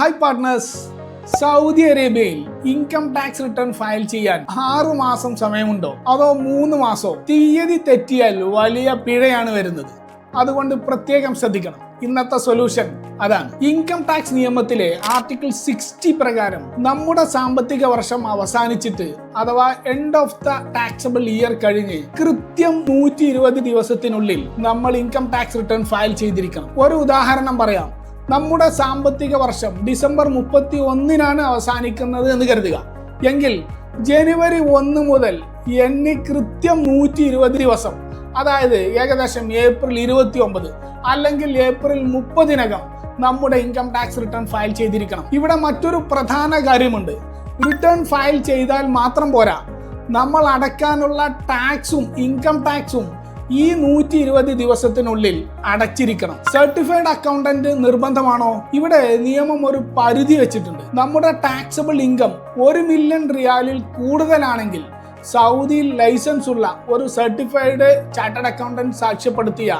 Hi partners, Saudi അറേബ്യയിൽ income tax return file ചെയ്യാൻ 6 മാസം സമയമുണ്ടോ അതോ 3 മാസോ? തീയതി തെറ്റിയാൽ വലിയ പിഴയാണ് വരുന്നത്. അതുകൊണ്ട് പ്രത്യേകം ശ്രദ്ധിക്കണം. ഇന്നത്തെ സൊല്യൂഷൻ അതാണ്. ഇൻകം ടാക്സ് നിയമത്തിലെ ആർട്ടിക്കിൾ 60 പ്രകാരം നമ്മുടെ സാമ്പത്തിക വർഷം അവസാനിച്ചിട്ട് അഥവാ end of the taxable year കഴിഞ്ഞ് കൃത്യം 120 ദിവസത്തിനുള്ളിൽ നമ്മൾ ഇൻകം ടാക്സ് റിട്ടേൺ ഫയൽ ചെയ്തിരിക്കണം. ഒരു ഉദാഹരണം പറയാം. നമ്മുടെ സാമ്പത്തിക വർഷം ഡിസംബർ 31-നാണ് അവസാനിക്കുന്നത് എന്ന് കരുതുക. എങ്കിൽ ജനുവരി 1 മുതൽ എണ്ണി കൃത്യം 120 ദിവസം, അതായത് ഏകദേശം ഏപ്രിൽ 29 അല്ലെങ്കിൽ ഏപ്രിൽ 30-നകം നമ്മുടെ ഇൻകം ടാക്സ് റിട്ടേൺ ഫയൽ ചെയ്തിരിക്കണം. ഇവിടെ മറ്റൊരു പ്രധാന കാര്യമുണ്ട്. റിട്ടേൺ ഫയൽ ചെയ്താൽ മാത്രം പോരാ, നമ്മൾ അടയ്ക്കാനുള്ള ടാക്സും ഇൻകം ടാക്സും ഈ 120 ദിവസത്തിനുള്ളിൽ അടച്ചിരിക്കണം. Certified accountant നിർബന്ധമാണോ? ഇവിടെ നിയമം ഒരു പരിധി വെച്ചിട്ടുണ്ട്. നമ്മുടെ ടാക്സബിൾ ഇൻകം 1 മില്യൺ റിയാലിൽ കൂടുതലാണെങ്കിൽ സൗദിയിൽ ലൈസൻസ് ഉള്ള ഒരു സർട്ടിഫൈഡ് ചാർട്ടേഡ് അക്കൗണ്ടന്റ് സാക്ഷ്യപ്പെടുത്തിയ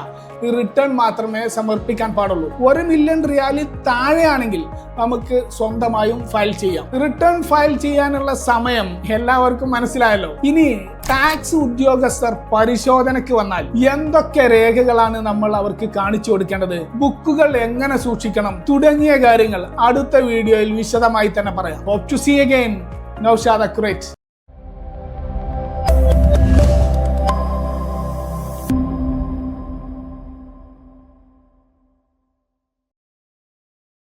റിട്ടേൺ മാത്രമേ സമർപ്പിക്കാൻ പാടുള്ളൂ. 1 മില്യൺ റിയാലിൽ താഴെയാണെങ്കിൽ നമുക്ക് സ്വന്തമായും ഫയൽ ചെയ്യാം. റിട്ടേൺ ഫയൽ ചെയ്യാനുള്ള സമയം എല്ലാവർക്കും മനസ്സിലായല്ലോ. ഇനി ടാക്സ് ഉദ്യോഗസ്ഥർ പരിശോധനയ്ക്ക് വന്നാൽ എന്തൊക്കെ രേഖകളാണ് നമ്മൾ അവർക്ക് കാണിച്ചു കൊടുക്കേണ്ടത്, ബുക്കുകൾ എങ്ങനെ സൂക്ഷിക്കണം തുടങ്ങിയ കാര്യങ്ങൾ അടുത്ത വീഡിയോയിൽ വിശദമായി തന്നെ പറയാം. Hope to see again. Naushad accurate.